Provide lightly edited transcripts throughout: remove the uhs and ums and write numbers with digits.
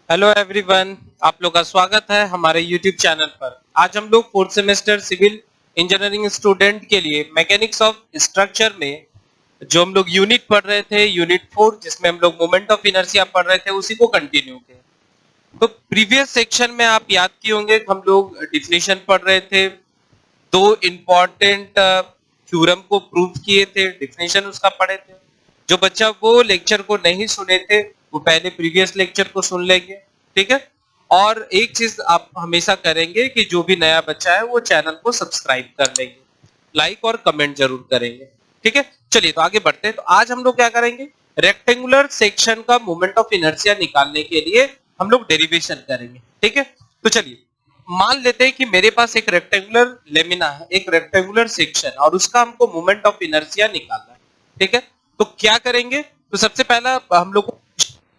Hello everyone, आप लोग का स्वागत है हमारे यूट्यूब चैनल पर। आज हम लोग fourth semester civil engineering student के लिए मैकेनिक्स ऑफ स्ट्रक्चर में जो हम लोग यूनिट पढ़ रहे थे, यूनिट 4, जिसमें हम लोग मोमेंट ऑफ इनर्शिया पढ़ रहे थे, उसी को कंटिन्यू किए। तो प्रीवियस सेक्शन में आप याद किए होंगे हम लोग डिफिनेशन पढ़ रहे थे, दो इंपॉर्टेंट थ्योरम को प्रूव किए थे, डिफिनेशन उसका पढ़े थे। जो बच्चा वो लेक्चर को नहीं सुने थे वो पहले प्रीवियस लेक्चर को सुन लेंगे, ठीक है। और एक चीज आप हमेशा करेंगे कि जो भी नया बच्चा है वो चैनल को सब्सक्राइब कर लेंगे, लाइक और कमेंट जरूर करेंगे, ठीक है। चलिए तो आगे बढ़ते हैं। तो आज हम लोग क्या करेंगे, रेक्टेंगुलर सेक्शन का मोमेंट ऑफ इनर्शिया निकालने के लिए हम लोग डेरिवेशन करेंगे, ठीक है। तो चलिए मान लेते हैं कि मेरे पास एक रेक्टेंगुलर लेमिना है, एक रेक्टेंगुलर सेक्शन, और उसका हमको मोमेंट ऑफ इनर्शिया निकालना है, ठीक है। तो क्या करेंगे, तो सबसे पहला हम लोग को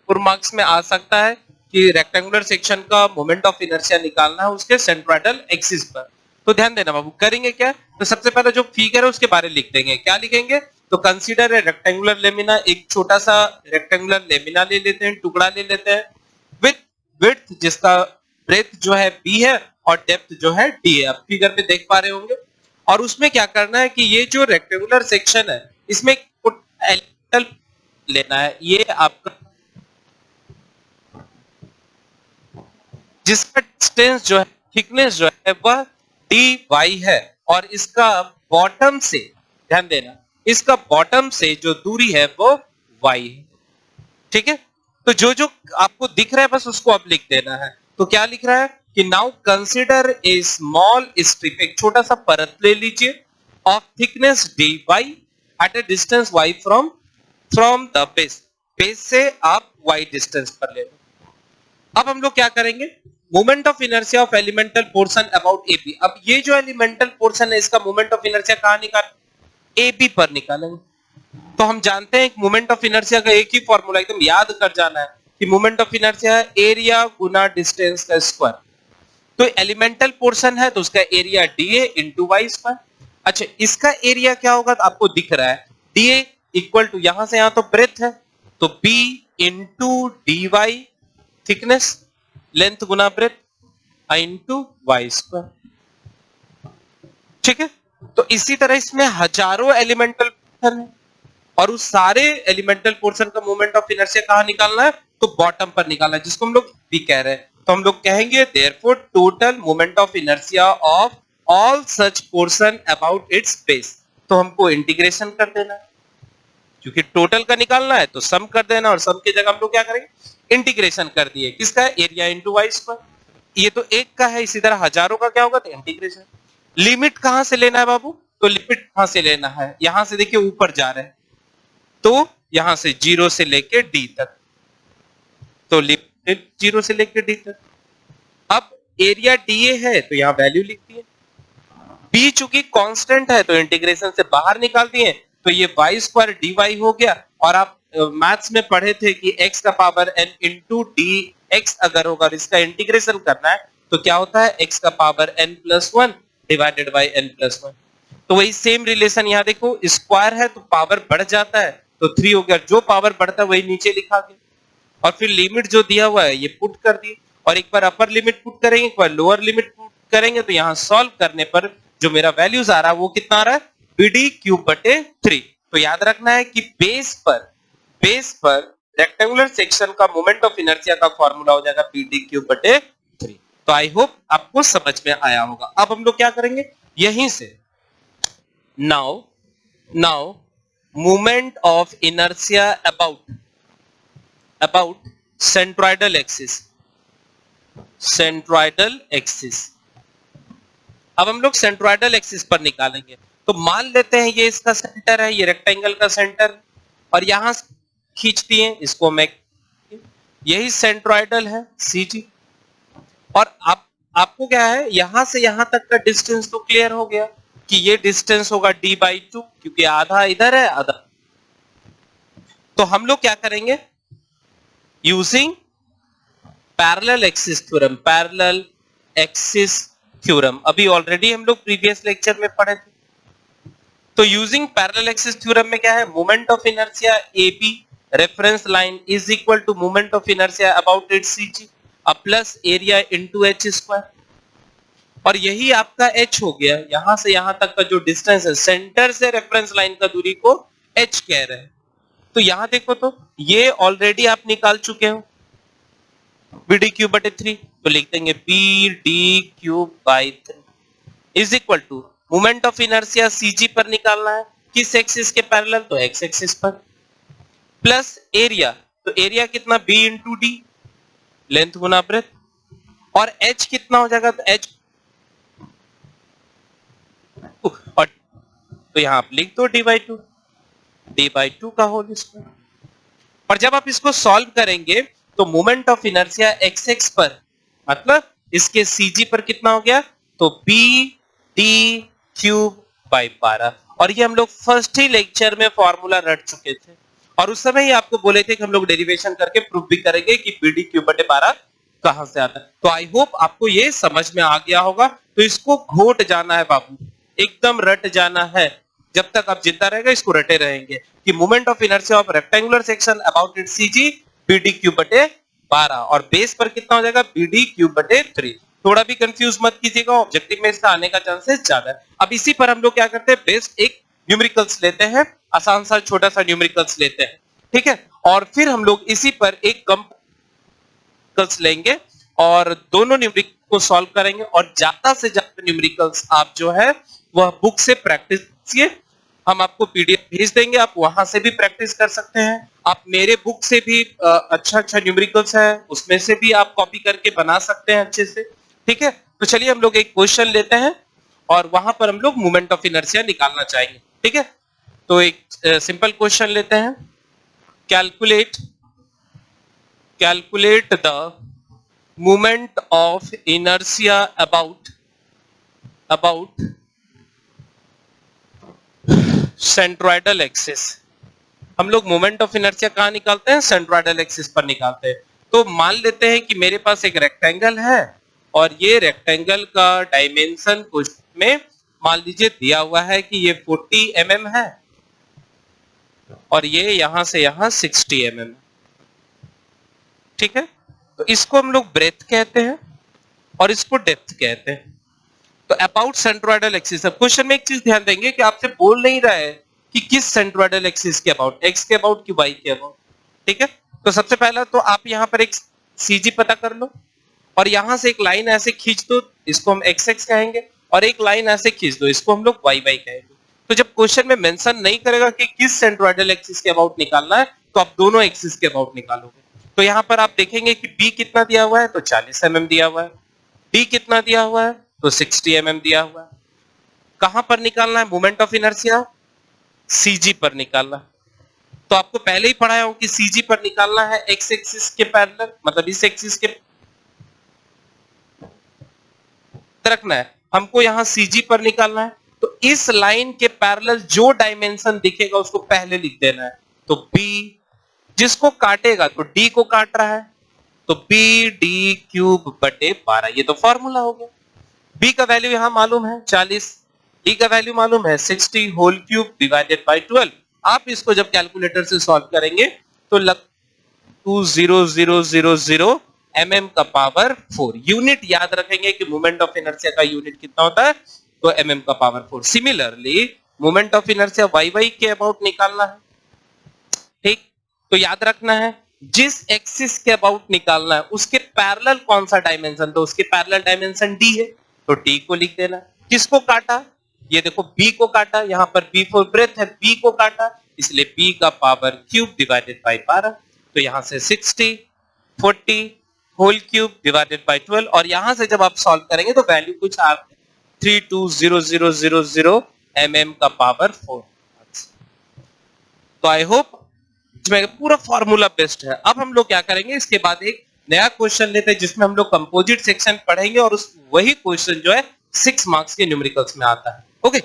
मार्क्स में आ सकता है कि रेक्टेंगुलर सेक्शन का मोमेंट ऑफ इनर्शिया निकालना है उसके सेंट्रोइडल एक्सिस पर। तो ध्यान देना बाबू, करेंगे क्या, तो सबसे पहले जो फिगर है उसके बारे में लिख देंगे। क्या लिखेंगे, तो कंसीडर ए रेक्टेंगुलर लेमिना, एक छोटा सा रेक्टेंगुलर लेमिना ले लेते हैं, टुकड़ा ले लेते हैं, विथ विड्थ जिसका ब्रेथ जो है b है और डेप्थ जो है d है। आप फिगर पे देख पा रहे होंगे। और उसमें क्या करना है कि ये जो रेक्टेंगुलर सेक्शन है इसमें एलिमेंटल लेना है, ये आपका जिसका डिस्टेंस जो है, थिकनेस जो है वह dy है, और इसका बॉटम से, ध्यान देना, इसका बॉटम से जो दूरी है वो y है, ठीक है। तो जो जो आपको दिख रहा है बस उसको आप लिख देना है। तो क्या लिख रहा है कि now consider a small strip, एक छोटा सा परत ले लीजिए, of thickness dy at a distance y from the base, base से आप y डिस्टेंस पर ले लो। अब हम लोग क्या करेंगे, moment of inertia of elemental portion about AB। अब ये जो एलिमेंटल पोर्शन है इसका मोमेंट ऑफ इनर्शिया कहां निकाल, AB पर निकालेंगे। तो हम जानते हैं मोमेंट ऑफ इनर्शिया का एक ही फॉर्मूला, एकदम याद कर जाना है कि मोमेंट ऑफ इनर्शिया है एरिया गुना डिस्टेंस का स्क्वायर। तो एलिमेंटल पोर्शन है तो उसका area dA into Y square. अच्छा, इसका एरिया क्या होगा, तो आपको दिख रहा है dA इक्वल टू, यहां से यहां तो ब्रेथ है तो B into dy, thickness, length गुना ब्रेथ इंटू वाई स्क्वायर, ठीक है। तो इसी तरह इसमें हजारों एलिमेंटल पोर्शन है और उस सारे एलिमेंटल पोर्शन का मोमेंट ऑफ इनर्शिया कहां निकालना है, तो बॉटम पर निकालना है, जिसको हम लोग भी कह रहे हैं। तो हम लोग कहेंगे therefore total moment of inertia of all such portion about it's base. तो हमको इंटीग्रेशन कर देना है, क्योंकि टोटल का निकालना है तो सम कर देना, और सम की जगह हम लोग क्या करेंगे, इंटीग्रेशन कर दिए, किसका, एरिया इंटू वाई स्क्वायर। ये तो एक का है, इसी तरह हजारों का क्या होगा, तो इंटीग्रेशन। लिमिट कहां से लेना है बाबू, तो लिमिट कहां से लेना है, यहां से देखिए ऊपर जा रहे हैं, तो यहां से 0 से लेके d तक, तो लिमिट 0 से लेके d तक। अब एरिया dA है तो यहां वैल्यू लिख दिए, b चूंकि कांस्टेंट है तो इंटीग्रेशन से बाहर निकाल दिए, तो ये y स्क्वायर dy हो गया। और आप मैथ्स में पढ़े थे कि x का पावर n इंटू dx अगर होगा और इसका इंटीग्रेशन करना है तो क्या होता है, x का power n+1 divided by n+1। तो वही सेम रिलेशन यहाँ देखो, स्क्वायर है तो पावर बढ़ जाता है तो 3 हो गया, जो पावर बढ़ता है वही नीचे लिखा गया। और फिर लिमिट जो दिया हुआ है ये पुट कर दिए, और एक बार अपर लिमिट पुट करेंगे, एक बार लोअर लिमिट पुट करेंगे, तो यहाँ सॉल्व करने पर जो मेरा वैल्यूज आ रहा है वो कितना आ रहा है, BD3। तो याद रखना है कि बेस पर रेक्टेंगुलर सेक्शन का मोमेंट ऑफ इनर्शिया का फॉर्मूला हो जाएगा BD3। तो आई होप आपको समझ में आया होगा। अब हम लोग क्या करेंगे, यहीं से now movement of inertia about centroidal axis। अब हम लोग सेंट्रोइडल एक्सिस पर निकालेंगे। तो मान लेते हैं ये इसका सेंटर है, ये रेक्टेंगल का सेंटर, और यहां खींच दिए इसको, मैं यही सेंट्रोइडल है CG। और आपको क्या है, यहां से यहां तक का डिस्टेंस तो क्लियर हो गया कि ये डिस्टेंस होगा d/2, क्योंकि आधा इधर है आधा। तो हम लोग क्या करेंगे, यूजिंग पैरेलल एक्सिस थ्योरम, अभी ऑलरेडी हम लोग प्रीवियस लेक्चर में पढ़े थे। तो यूजिंग पैरेलल एक्सिस थ्योरम में क्या है, moment of inertia AB reference line is equal to moment of inertia about its CG। अब plus area into H square, और यही आपका h हो गया। यहां से यहां तक का जो डिस्टेंस है, सेंटर से रेफरेंस लाइन का दूरी को h कह रहे हैं। तो यहां देखो तो ये ऑलरेडी आप निकाल चुके हो, BD क्यूब बटे 3, तो लिख देंगे BD cube by 3 is equal to moment of inertia CG पर निकालना है, किस एक्सिस के पैरेलल, तो x एक्सिस पर, प्लस एरिया, तो एरिया कितना B इंटू डी, लेंथ गुना ब्रेथ, और h कितना हो जाएगा, तो h, और तो यहां आप लिख दो d/2 का होल स्क्वायर। और जब आप इसको सॉल्व करेंगे तो मोमेंट ऑफ इनर्शिया x पर, मतलब इसके CG पर कितना हो गया, तो BD क्यूब बाई 12, और ये हम लोग फर्स्ट ही लेक्चर में फॉर्मूला रट चुके थे, और उस समय ही आपको बोले थे कि हम लोग डेरिवेशन करके प्रूफ भी करेंगे कि BD क्यूब बटे 12 कहां से आता है। तो आई होप आपको ये समझ में आ गया होगा। तो इसको घोट जाना है बाबू, एकदम रट जाना है, जब तक आप जिंदा रहेगा इसको रटे रहेंगे कि moment of inertia of rectangular section about it CG BD cube बटे 12, और बेस पर कितना हो जाएगा, BD क्यूब बटे 3। थोड़ा भी कंफ्यूज मत कीजिएगा, ऑब्जेक्टिव में इसका आने का चांसेस ज्यादा है। अब इसी पर हम लोग क्या करते हैं, बेस्ट एक न्यूमेरिकल्स लेते हैं, आसान सा छोटा सा न्यूमेरिकल्स लेते हैं, ठीक है, और फिर हम लोग इसी पर एक कंप्यूटर्स लेंगे और दोनों न्यूमेरिकल को सॉल्व करेंगे, और ज्यादा से ज्यादा न्यूमेरिकल्स आप जो है वह बुक से प्रैक्टिस कीजिए। हम आपको PDF भेज देंगे, आप वहां से भी प्रैक्टिस कर सकते हैं, आप मेरे बुक से भी अच्छा न्यूमेरिकल्स है उसमें से भी आप कॉपी करके बना सकते हैं अच्छे से, ठीक है। तो चलिए हम लोग एक क्वेश्चन लेते हैं और वहां पर हम लोग मोमेंट ऑफ इनर्शिया निकालना चाहेंगे, ठीक है। तो एक सिंपल क्वेश्चन लेते हैं, calculate the moment of inertia about centroidal axis. हम लोग मोमेंट ऑफ इनर्शिया कहां निकालते हैं, सेंट्रोइडल एक्सिस पर निकालते हैं। तो मान लेते हैं कि मेरे पास एक रेक्टेंगल है और ये रेक्टेंगल का डायमेंशन क्वेश्चन में मान लीजिए दिया हुआ है कि ये 40 mm है और ये यहां से यहां 60 mm है, ठीक है। तो इसको हम लोग ब्रेथ कहते हैं और इसको डेप्थ कहते हैं। तो अबाउट सेंट्रोइडल एक्सिस, अब क्वेश्चन में एक चीज ध्यान देंगे कि आपसे बोल नहीं रहा है कि किस सेंट्रोइडल एक्सिस के अबाउट, x के अबाउट कि y के अबाउट, ठीक है। तो सबसे पहला तो आप यहां पर एक CG पता कर लो और यहां से एक लाइन ऐसे खींच दो, इसको हम x कहेंगे, और एक लाइन ऐसे खींच दो, इसको हम लोग y कहेंगे। तो जब क्वेश्चन में मेंशन नहीं करेगा कि किस सेंट्रोइडल एक्सिस के अबाउट निकालना है, तो आप दोनों एक्सिस के अबाउट निकालोगे। तो यहां पर आप देखेंगे कि B कितना दिया हुआ है, तो 40 mm दिया हुआ है, D कितना दिया हुआ है, तो 60 mm दिया हुआ है। कहां पर निकालना है मोमेंट ऑफ इनर्शिया, CG पर निकालना है। तो आपको पहले ही पढ़ाया हूं कि CG पर निकालना है x एक्सिस के पैरेलल, मतलब इस एक्सिस के रखना है हमको, यहां CG पर निकालना है। तो इस लाइन के पैरेलल जो डायमेंशन दिखेगा उसको पहले लिख देना है। तो B जिसको काटेगा तो D को काट रहा है, तो BD क्यूब बटे 12, ये तो फॉर्मूला हो गया। B का वैल्यू यहां मालूम है 40, D का वैल्यू मालूम है 60 होल क्यूब डिवाइडेड बाय 12। आप इसको जब कैलकुलेटर से सॉल्व करेंगे तो लग 20000 mm का पावर 4। यूनिट याद रखेंगे कि मोमेंट ऑफ इनर्शिया का यूनिट कितना होता है, तो mm का power 4। Similarly moment of inertia y के अबाउट निकालना है, ठीक। तो याद रखना है जिस एक्सिस के अबाउट निकालना है उसके पैरेलल कौन सा डायमेंशन, तो उसके पैरेलल डायमेंशन D है, तो D को लिख देना। किसको काटा, ये देखो B को काटा, यहां पर B फॉर ब्रेथ है, B को काटा, इसलिए B का पावर क्यूब डिवाइडेड बाय 12। तो यहां से 60 40 होल क्यूब डिवाइडेड बाय 12, और यहां से जब आप सॉल्व करेंगे तो वैल्यू कुछ आ 320000 mm का पावर 4। तो आई होप इसमें पूरा फॉर्मूला बेस्ट है। अब हम लोग क्या करेंगे, इसके बाद एक नया क्वेश्चन लेते हैं जिसमें हम लोग कंपोजिट सेक्शन पढ़ेंगे, और उस वही क्वेश्चन जो है 6 मार्क्स के न्यूमेरिकल्स में आता है। ओके,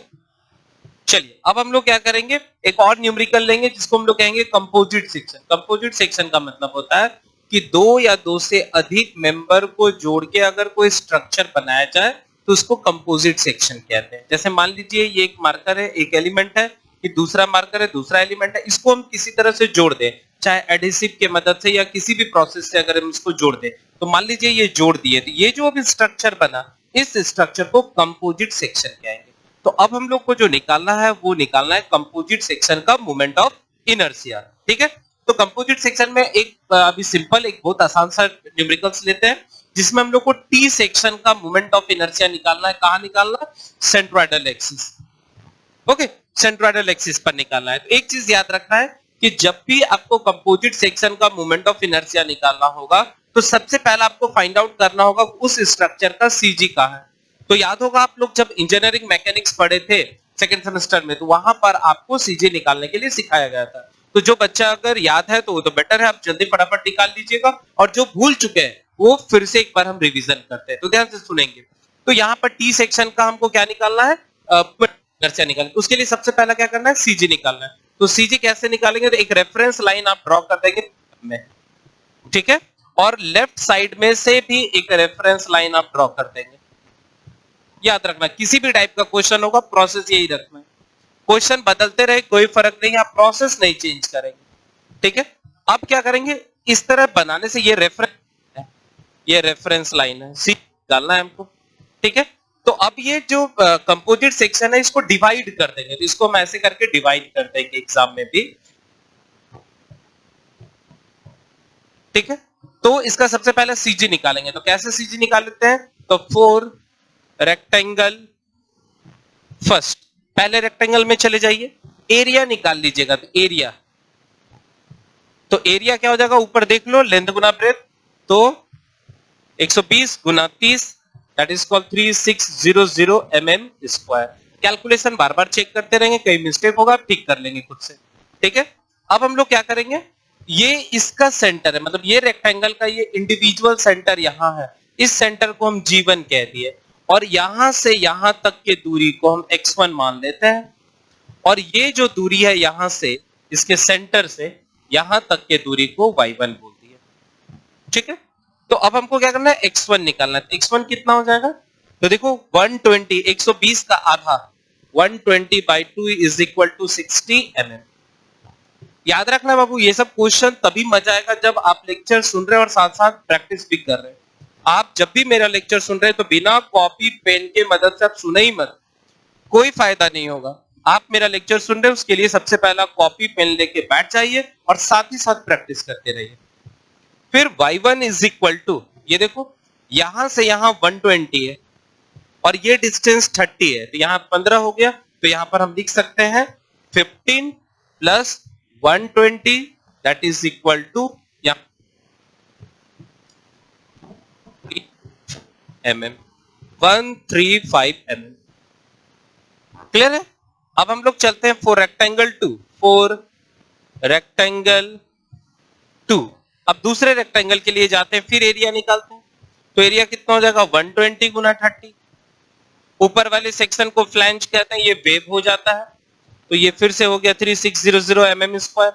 चलिए अब हम लोग क्या करेंगे, एक और न्यूमेरिकल लेंगे जिसको हम लोग कहेंगे कंपोजिट सेक्शन। कंपोजिट सेक्शन का मतलब होता है कि दो या दो से अधिक मेंबर को जोड़ के अगर कोई स्ट्रक्चर बनाया जाए तो उसको कंपोजिट सेक्शन कहते हैं। जैसे मान लीजिए ये एक मार्कर है, एक एलिमेंट है, कि दूसरा मार्कर है, दूसरा एलिमेंट है, इसको हम किसी तरह से जोड़ दें, चाहे एडिसिव के मदद से या किसी भी प्रोसेस से अगर हम इसको जोड़ दें, तो मान लीजिए ये जोड़ दिए, तो ये जो अभी स्ट्रक्चर बना, इस स्ट्रक्चर को कंपोजिट सेक्शन कहेंगे। तो अब हम लोग को जो निकालना है वो निकालना है कंपोजिट सेक्शन का मोमेंट ऑफ इनर्शिया। ठीक है, तो कंपोजिट सेक्शन में एक अभी सिंपल एक बहुत आसान सा न्यूमेरिकल्स लेते हैं, जिसमें हम लोग को टी सेक्शन का मोमेंट ऑफ इनर्शिया निकालना है। कहां निकालना है? Centroidal axis. Okay, centroidal axis पर निकालना है। तो एक चीज याद रखना है कि जब भी आपको कंपोजिट सेक्शन का मोमेंट ऑफ इनर्शिया निकालना होगा, तो सबसे पहले आपको फाइंड आउट करना होगा उस स्ट्रक्चर का सीजी कहां है। तो याद होगा आप लोग जब इंजीनियरिंग मैकेनिक्स पढ़े थे सेकंड सेमेस्टर में, तो वहां पर आपको सीजी निकालने के लिए सिखाया गया था। तो जो बच्चा अगर याद है तो वो तो बेटर है, आप जल्दी फटाफट निकाल लीजिएगा, और जो भूल चुके हैं वो फिर से एक बार हम रिवीजन करते हैं। तो ध्यान से सुनेंगे। तो यहाँ पर टी सेक्शन का हमको क्या निकालना है? इनर्शिया निकालना। उसके लिए सबसे पहला क्या करना है? सीजी निकालना है। तो सीजी कैसे निकालेंगे? तो एक रेफरेंस लाइन आप ड्रॉ कर देंगे में, ठीक है, और लेफ्ट साइड में से भी एक रेफरेंस लाइन आप ड्रॉ कर देंगे। याद रखना, किसी भी टाइप का क्वेश्चन होगा, प्रोसेस यही रखना है। क्वेश्चन बदलते रहे कोई फर्क नहीं, आप प्रोसेस नहीं चेंज करेंगे। ठीक है, अब क्या करेंगे? इस तरह बनाने से ये रेफरेंस लाइन है, सी डालना है हमको। ठीक है, तो अब ये जो कंपोजिट सेक्शन है इसको डिवाइड कर देंगे। तो इसको हम ऐसे करके डिवाइड कर देंगे एग्जाम में भी। ठीक है, तो इसका सबसे पहले सीजी निकालेंगे। तो कैसे सीजी निकाल लेते हैं? तो 4 रेक्टेंगल फर्स्ट, पहले रेक्टेंगल में चले जाइए, एरिया निकाल लीजिएगा। तो एरिया क्या हो जाएगा? ऊपर देख लो, लेंथ गुना ब्रेथ, तो 120 गुना 30 that is called 3600 mm square. Calculation बार बार चेक करते रहेंगे, कहीं मिस्टेक होगा आप ठीक कर लेंगे खुद से। ठीक है, अब हम लोग क्या करेंगे? ये इसका सेंटर है, मतलब ये रेक्टेंगल का ये इंडिविजुअल सेंटर यहां है, इस सेंटर को हम G1 कह दिए, और यहां से यहां तक की दूरी को हम x1 मान लेते हैं, और ये जो दूरी है यहां से इसके सेंटर से यहां तक के दूरी को y1 बोल दिए। ठीक है, तो अब हमको क्या करना है? x1 निकालना है। x1 कितना हो जाएगा? तो देखो 120, 120 का आधा 120/2 इज इक्वल टू 60 mm। याद रखना बाबू, ये सब क्वेश्चन तभी मजा आएगा जब आप लेक्चर सुन रहे हैं और साथ साथ प्रैक्टिस भी कर रहे हैं। आप जब भी मेरा लेक्चर सुन रहे हैं तो बिना कॉपी पेन के मदद से आप सुने ही मत, कोई फायदा नहीं होगा। आप मेरा लेक्चर सुन रहे हैं, उसके लिए सबसे पहला कॉपी पेन लेके बैठ जाइए और साथ ही साथ प्रैक्टिस करते रहिए। फिर y1 इज इक्वल टू, ये देखो यहां से यहां 120 है और ये डिस्टेंस 30 है, तो यहां 15 हो गया। तो यहां पर हम लिख सकते हैं 15 plus 120 that is equal to mm 135 mm। Clear है? अब हम लोग चलते हैं फॉर रेक्टेंगल 2। अब दूसरे रेक्टेंगल के लिए जाते हैं, फिर एरिया निकालते हैं। तो एरिया कितना हो जाएगा? 120 गुना 30। ऊपर वाले सेक्शन को फ्लैंज कहते हैं, ये वेव हो जाता है, तो ये फिर से हो गया 3600 mm स्क्वायर।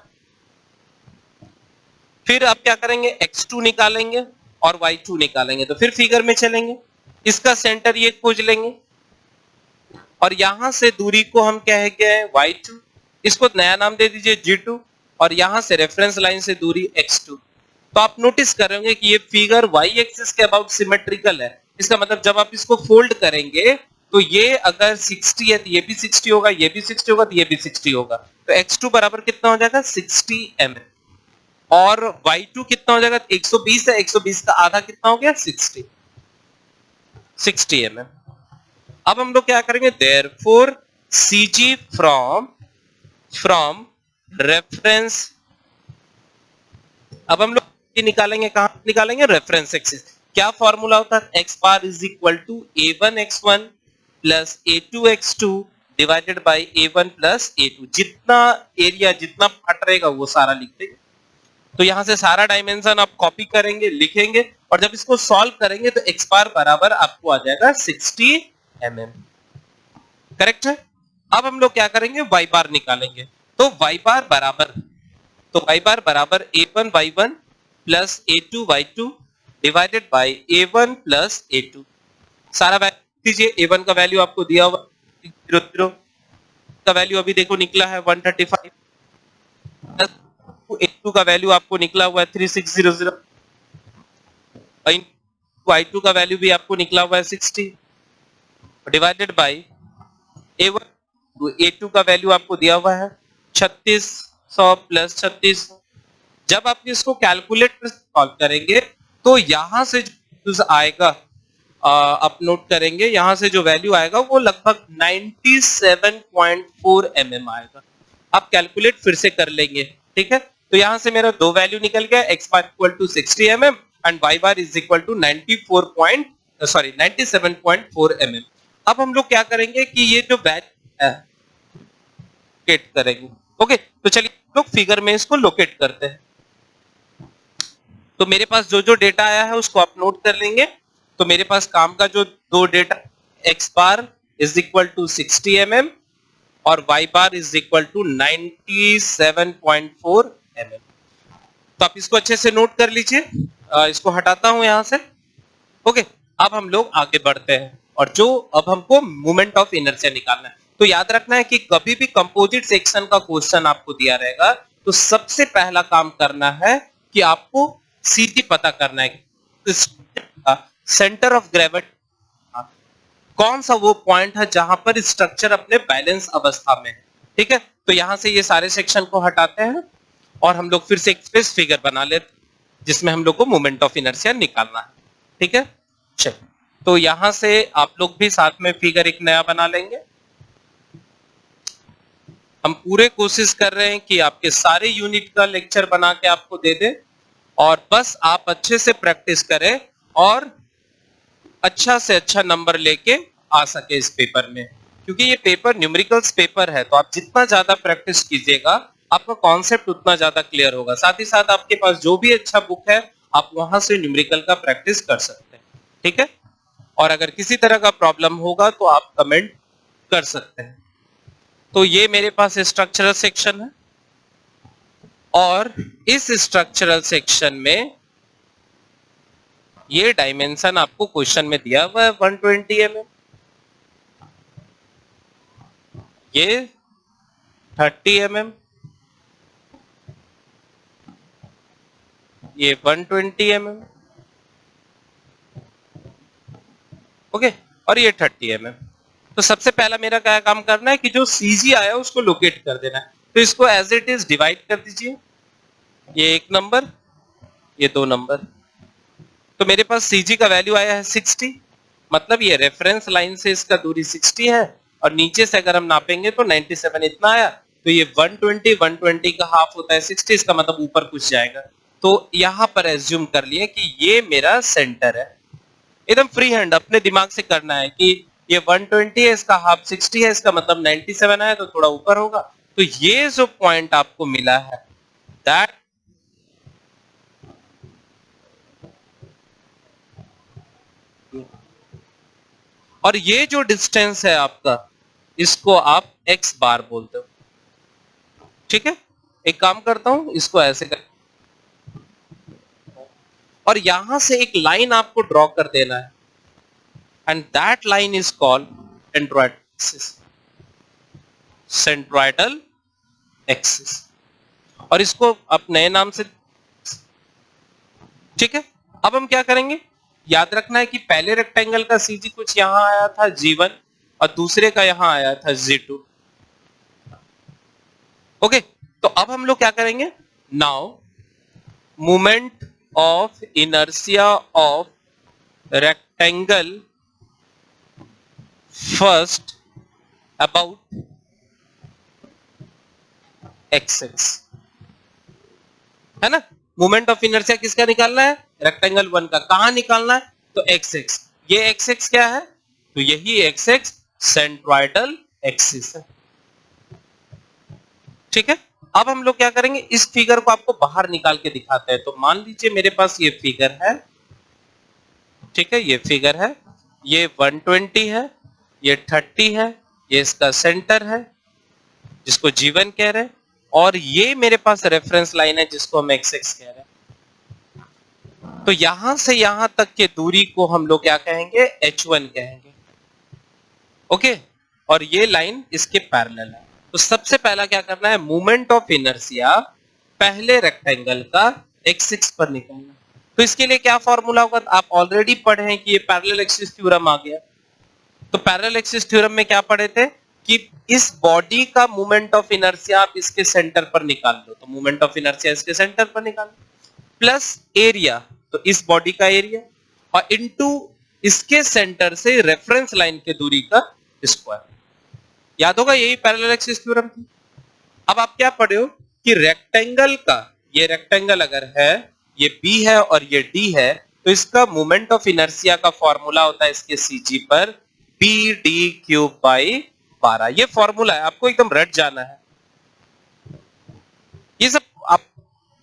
फिर आप क्या करेंगे? x2 निकालेंगे और y2 निकालेंगे। तो फिर फिगर में चलेंगे, इसका सेंटर ये खोज लेंगे, और यहां से दूरी को हम कहेंगे y2, इसको नया नाम दे दीजिए g2, और यहां से रेफरेंस लाइन से दूरी x2। तो आप नोटिस करेंगे कि ये फिगर y एक्सिस के अबाउट सिमेट्रिकल है। इसका मतलब जब आप इसको फोल्ड करेंगे तो ये अगर 60 है तो ये भी 60 होगा, ये भी 60 होगा, तो ये भी 60 होगा। तो x2 बराबर कितना हो जाएगा? 60 mm। और y2 कितना हो जाएगा? 120 है, 120 का आधा कितना हो गया? 60 mm। अब हम लोग क्या करेंगे? therefore CG from reference, अब हम लोग निकालेंगे, कहां निकालेंगे? Reference axis. क्या फॉर्मूला होता है? x bar is equal to a1 x1 plus a2 x2 divided by a1 plus a2। जितना एरिया जितना फट रहेगा वो सारा लिख देंगे। तो यहां से सारा डायमेंशन आप कॉपी करेंगे, लिखेंगे, और जब इसको सॉल्व करेंगे तो x बार बराबर आपको आ जाएगा 60 mm। करेक्ट है? अब हम लोग क्या करेंगे? y बार निकालेंगे। तो y बार बराबर a1 y1 plus a2 y2 divided by a1 plus a2। सारा वैल्यू दीजिए, a1 का वैल्यू आपको दिया हुआ 0 0, का वैल्यू अभी देखो निकला है 135, A2 का वैल्यू आपको निकला हुआ है 3600, I2 का वैल्यू भी आपको निकला हुआ है 60 डिवाइडेड बाई A1, A2 का वैल्यू आपको दिया हुआ है 3600 प्लस 3600। जब आप इसको कैलकुलेटर से सॉल्व करेंगे तो यहां से जो आएगा आप नोट करेंगे, यहां से जो वैल्यू आएगा वो लगभग 97.4 mm आएगा। आप कैलकुलेट फिर से कर लेंगे, ठीक है। तो यहां से मेरा दो वैल्यू निकल गया, x bar equal to 60 mm and y bar is equal to 97.4 mm। अब हम लोग क्या करेंगे कि ये जो वैल्यू है लोकेट करेंगे। ओके, तो चलिए लोग फिगर में इसको लोकेट करते हैं। तो मेरे पास जो जो डेटा आया है उसको आप नोट कर लेंगे। तो मेरे पास काम का जो दो data, x bar is equal to 60 mm और y bar is equal to 97.4 mm। तो आप इसको अच्छे से नोट कर लीजिए, इसको हटाता हूं यहां से। ओके, अब हम लोग आगे बढ़ते हैं और जो अब हमको मोमेंट ऑफ इनर्शिया निकालना है। तो याद रखना है कि कभी भी कंपोजिट सेक्शन का क्वेश्चन आपको दिया रहेगा तो सबसे पहला काम करना है कि आपको सीधी पता करना है सेंटर ऑफ ग्रेविटी कौन सा वो पॉइंट है जहां पर स्ट्रक्चर अपने बैलेंस अवस्था में है, ठीक है। तो यहां से ये सारे सेक्शन को हटाते हैं और हम लोग फिर से एक स्पेस फिगर बना लेते जिसमें हम लोग को मोमेंट ऑफ इनर्शिया निकालना है, ठीक है। चलिए, तो यहां से आप लोग भी साथ में फिगर एक नया बना लेंगे। हम पूरे कोशिश कर रहे हैं कि आपके सारे यूनिट का लेक्चर बना के आपको दे दे और बस आप अच्छे से प्रैक्टिस करें और अच्छा से अच्छा नंबर लेके आ सके इस पेपर में, क्योंकि ये पेपर न्यूमेरिकल्स पेपर है। तो आप जितना ज्यादा प्रैक्टिस कीजिएगा आपका कॉन्सेप्ट उतना ज्यादा क्लियर होगा। साथ ही साथ आपके पास जो भी अच्छा बुक है आप वहां से न्यूमेरिकल का प्रैक्टिस कर सकते हैं, ठीक है। और अगर किसी तरह का प्रॉब्लम होगा तो आप कमेंट कर सकते हैं। तो ये मेरे पास स्ट्रक्चरल सेक्शन है और इस स्ट्रक्चरल सेक्शन में ये डायमेंशन आपको क्वेश्चन में दिया हुआ है 120 mm, ये 30 mm, ये 120 mm, ओके, और ये 30 mm। तो सबसे पहला मेरा क्या काम करना है कि जो CG आया उसको लोकेट कर देना है। तो इसको एज इट इज डिवाइड कर दीजिए, ये एक नंबर, ये दो नंबर। तो मेरे पास CG का वैल्यू आया है 60, मतलब ये रेफरेंस लाइन से इसका दूरी 60 है और नीचे से अगर हम नापेंगे तो 97 इतना आया। तो ये 120 का हाफ होता है 60, इसका मतलब ऊपर कुछ जाएगा। तो यहां पर एज्यूम कर लिए कि ये मेरा सेंटर है। एकदम फ्री हैंड अपने दिमाग से करना है कि ये 120 है, इसका हाफ 60 है, इसका मतलब 97 आया तो थोड़ा ऊपर होगा। तो ये जो पॉइंट आपको मिला है दैट और ये जो डिस्टेंस है आपका इसको आप x बार बोलते हो, ठीक है। एक काम करता हूं, इसको ऐसे कर और यहां से एक लाइन आपको ड्रॉ कर देना है and that line is called centroidal axis और इसको आप नए नाम से, ठीक है। अब हम क्या करेंगे, याद रखना है कि पहले रेक्टेंगल का CG कुछ यहां आया था G1 और दूसरे का यहां आया था G2, ओके। तो अब हम लोग क्या करेंगे, now moment of inertia of rectangle first about x है ना। मोमेंट ऑफ इनर्शिया किसका निकालना है, रेक्टेंगल 1 का। कहां निकालना है, तो एक्स। ये एक्स क्या है, तो यही एक्स सेंट्रोइडल एक्सिस है, ठीक है। अब हम लोग क्या करेंगे, इस फिगर को आपको बाहर निकाल के दिखाते हैं। तो मान लीजिए मेरे पास ये फिगर है, ठीक है, ये फिगर है, ये 120 है, ये 30 है, ये इसका सेंटर है जिसको G1 कह रहे हैं और ये मेरे पास रेफरेंस लाइन है जिसको हम एक्स कह रहे हैं। तो यहां से यहां तक के दूरी को हम लोग क्या कहेंगे, H1 कहेंगे, ओके। और ये लाइन इसके पैरेलल है। तो सबसे पहला क्या करना है, मोमेंट ऑफ इनर्शिया पहले रेक्टेंगल का एक्स एक्स पर निकालना। तो इसके लिए क्या फॉर्मूला होगा, आप ऑलरेडी पढ़े हैं कि ये पैरेलल एक्सिस थ्योरम आ गया। तो पैरेलल एक्सिस थ्योरम में क्या पढ़े थे कि इस बॉडी का मोमेंट ऑफ इनर्शिया आप इसके सेंटर पर निकाल लो, तो मोमेंट ऑफ इनर्शिया इसके सेंटर पर निकालो, प्लस एरिया, तो इस बॉडी का एरिया, और इनटू इसके सेंटर से रेफरेंस लाइन के दूरी का स्क्वायर। याद होगा यही पैरेलल एक्सिस थ्योरम थी। अब आप क्या पढ़े हो कि रेक्टेंगल का, ये रेक्टेंगल अगर है, ये बी है और ये डी है, तो इसका मोमेंट ऑफ इनर्शिया का फॉर्मूला होता है इसके सीजी पर बी डी क्यूब बाई 12। ये फॉर्मूला है, आपको एकदम रट जाना है। ये सब आप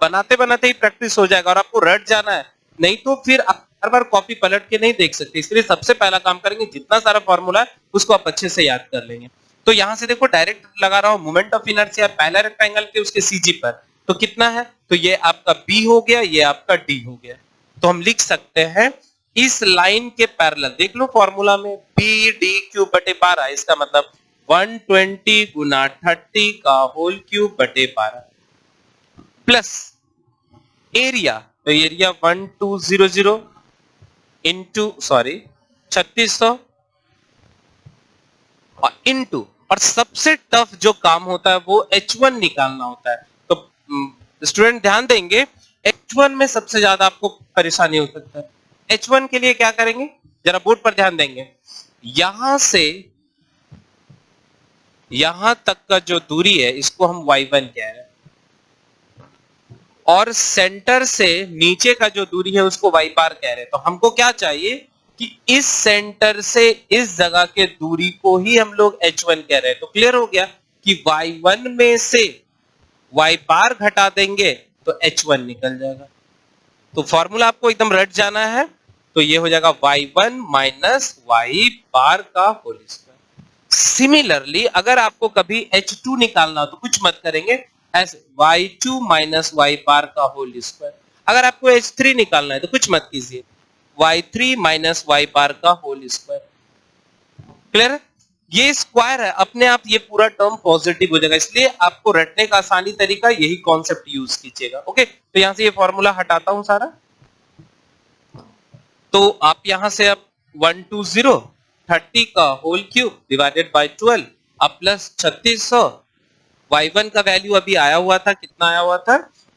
बनाते बनाते ही प्रैक्टिस हो जाएगा और आपको रट जाना है, नहीं तो फिर आप हर बार कॉपी पलट के नहीं देख सकते। इसलिए सबसे पहला काम करेंगे, जितना सारा फॉर्मूला है उसको आप अच्छे से याद कर लेंगे। तो यहां से देखो डायरेक्ट लगा रहा हूं, मोमेंट ऑफ इनर्शिया पहला रेक्टेंगल के उसके सीजी पर, तो कितना है, तो ये आपका बी हो गया, ये आपका डी हो गया। तो हम लिख सकते हैं इस लाइन के पैरेलल, देख लो फॉर्मूला में बी डी क्यूब बटे 12, इसका मतलब 120 गुना 30 का होल क्यूब बटे 12, प्लस एरिया, तो एरिया 1200 इंटू 3600 और इंटू, और सबसे टफ जो काम होता है वो H1 निकालना होता है। तो स्टूडेंट ध्यान देंगे, H1 में सबसे ज्यादा आपको परेशानी हो सकता है। H1 के लिए क्या करेंगे, जरा बोर्ड पर ध्यान देंगे, यहां से यहां तक का जो दूरी है इसको हम y1 कह रहे हैं, और सेंटर से नीचे का जो दूरी है उसको y बार कह रहे हैं। तो हमको क्या चाहिए कि इस सेंटर से इस जगह के दूरी को ही हम लोग H1 कह रहे हैं। तो क्लियर हो गया कि y1 में से y बार घटा देंगे तो H1 निकल जाएगा। तो फॉर्मूला आपको एकदम रट जाना है, तो ये हो जाएगा y1 माइनस y बार का होल स्क्वायर। सिमिलरली अगर आपको कभी H2 निकालना हो तो कुछ मत करेंगे, ऐसे y2 माइनस y बार का होल स्क्वायर। अगर आपको H3 निकालना है तो कुछ मत कीजिए, y3 माइनस y बार का होल स्क्वायर। क्लियर, ये स्क्वायर है, अपने आप ये पूरा टर्म पॉजिटिव हो जाएगा, इसलिए आपको रटने का आसानी तरीका यही कॉन्सेप्ट यूज कीजिएगा। ओके, तो यहां से ये फॉर्मूला हटाता हूं सारा, तो आप यहां से अब 120 30 का होल क्यूब डिवाइडेड बाय 12 अब प्लस 3600, y1 का वैल्यू अभी आया हुआ था, कितना आया हुआ था,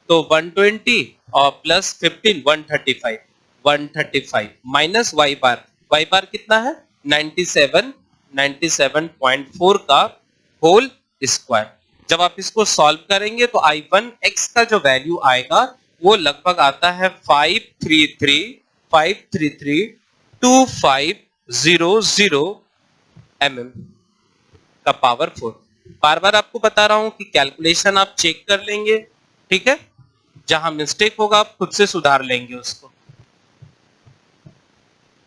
तो 120 और प्लस 15 135 माइनस y बार कितना है 97.4 का होल स्क्वायर। जब आप इसको सॉल्व करेंगे तो I1x का जो वैल्यू आएगा वो लगभग आता है 533.2500 mm का पावर 4। बार बार आपको बता रहा हूं कि कैलकुलेशन आप चेक कर लेंगे, ठीक है, जहां मिस्टेक होगा आप खुद से सुधार लेंगे उसको।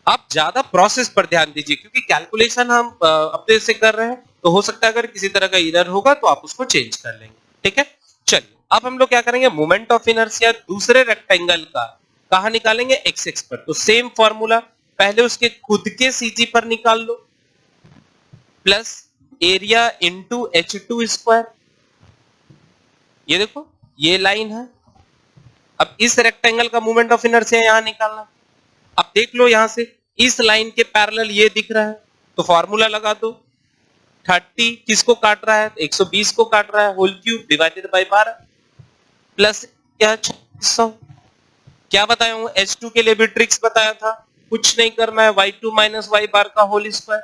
आप ज्यादा प्रोसेस पर ध्यान दीजिए, क्योंकि कैलकुलेशन हम अपने से कर रहे हैं, तो हो सकता है अगर किसी तरह का एरर होगा तो आप उसको चेंज कर लेंगे, ठीक है। चलिए अब हम लोग क्या करेंगे, मोमेंट ऑफ इनर्शिया दूसरे रेक्टेंगल का कहां निकालेंगे, एक्स एक्स पर। तो सेम फॉर्मूला, पहले उसके खुद के सीजी पर निकाल लो, plus area into H2 square. ये देखो ये लाइन है, अब इस रेक्टेंगल का मोमेंट ऑफ इनर्शिया यहां निकालना। अब देख लो यहां से इस लाइन के पैरेलल ये दिख रहा है, तो फॉर्मूला लगा दो, 30 किसको काट रहा है, 120 को काट रहा है, whole cube divided by 12 plus क्या 600। क्या बताया हूं, H2 के लिए भी ट्रिक्स बताया था, कुछ नहीं करना है, y2 माइनस y बार का होल स्क्वायर।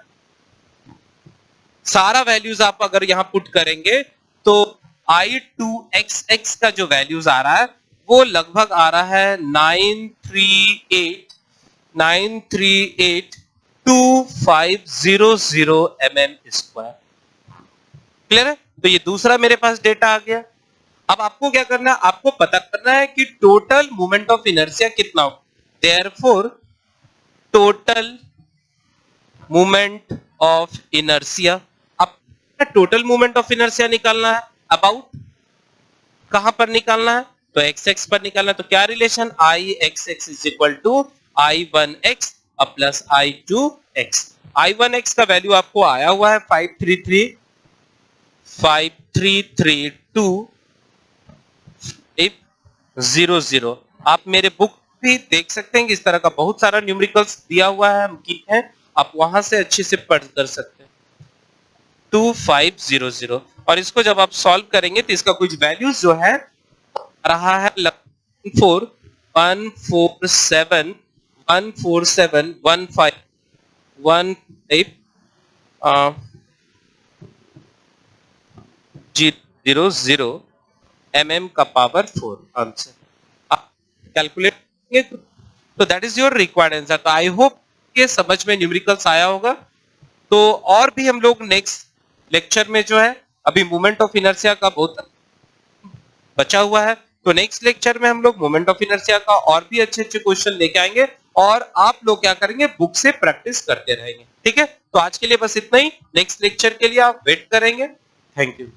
सारा वैल्यूज आप अगर यहां पुट करेंगे तो I2xx का जो वैल्यूज आ रहा है वो लगभग आ रहा है 9382500 mm स्क्वायर। क्लियर है, तो ये दूसरा मेरे पास डेटा आ गया। अब आपको क्या करना है, आपको पता करना है कि टोटल मोमेंट ऑफ इनर्शिया कितना हो। Therefore total moment of inertia, अब टोटल मोमेंट ऑफ इनर्शिया निकालना है, अबाउट कहां पर निकालना है, तो एक्स एक्स पर निकालना है। तो क्या relation, I x x is equal to I1x plus I2x। I1x का वैल्यू आपको आया हुआ है 5332500। आप मेरे बुक भी देख सकते हैं कि इस तरह का बहुत सारा न्यूमेरिकल्स दिया हुआ है, आप वहां से अच्छे से पढ़ कर सकते हैं। 2500 और इसको जब आप सॉल्व करेंगे तो इसका कुछ वैल्यूज जो है रहा है 4 147 147 15 000 mm का पावर 4 आंसर आप कैलकुलेट करेंगे तो that is your required answer. तो आई होप ये समझ में न्यूमेरिकल्स आया होगा। तो और भी हम लोग नेक्स्ट लेक्चर में जो है, अभी मोमेंट ऑफ इनर्शिया का बहुत बचा हुआ है, तो नेक्स्ट लेक्चर में हम लोग मोमेंट ऑफ इनर्शिया का और भी अच्छे अच्छे क्वेश्चन लेके आएंगे और आप लोग क्या करेंगे, बुक से प्रैक्टिस करते रहेंगे। ठीक है, तो आज के लिए बस इतना ही। नेक्स्ट लेक्चर के लिए आप वेट करेंगे। Thank you.